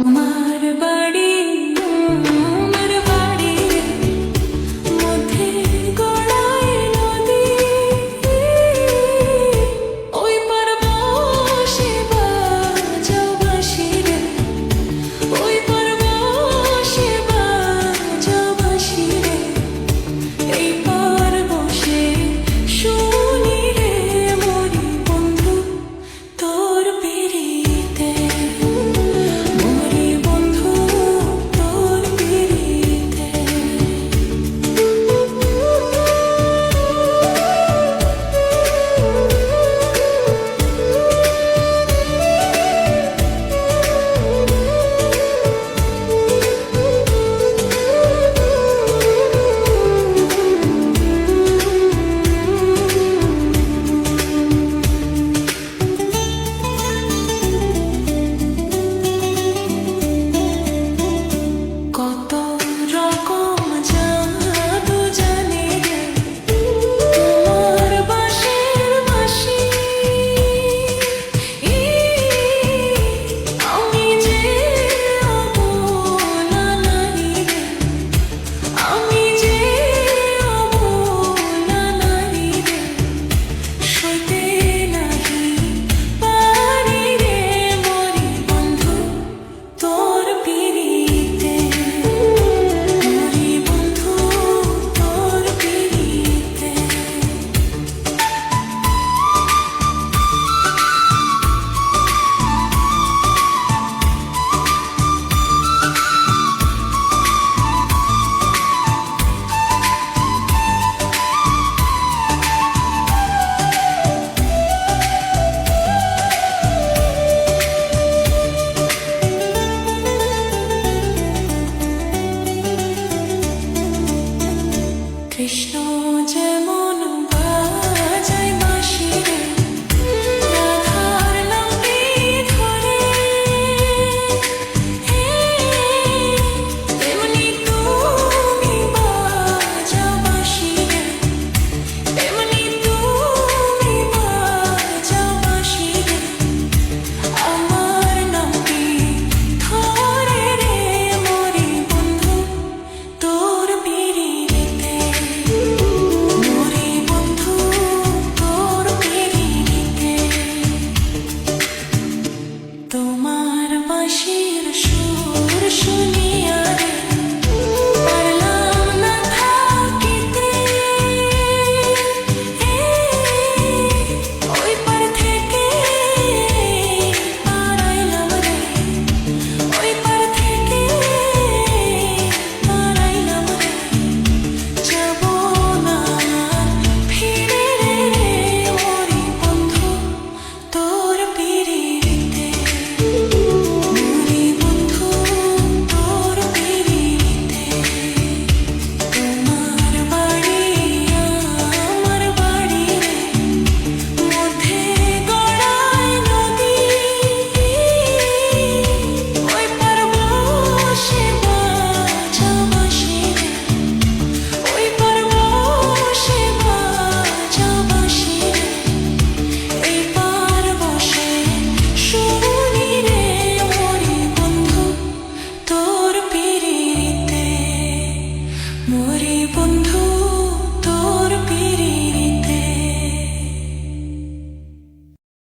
আমার বাড়ি আমার বাড়ির মধ্যে গড়ায় নদী, ওই পার বসে বাজাও বাঁশি রে, ওই পার বসে বাজাও বাঁশি রে, এই পার বসে শুনি রে মরি বন্ধু তোর পিরিতে। কত রকম জাদু জানি রে তোমার বাঁশির বাঁশি, আমি যে অবলা নারী রে, আমি যে অবলা নারী রে, সইতে নাহি পারি রে মরি বন্ধু তোর পিরিতে। কৃষ্ণ যেমন বাজায় বাঁশি রে, রাধার নামে ধরে, তেমনি তুমি বাজাও বাঁশি রে, তেমনি তুমি বাজাও বাঁশি রে, আমার নামে ধরে রে মরি বন্ধু তোর পিরিতে। তোমার বাঁশির সুর শুনে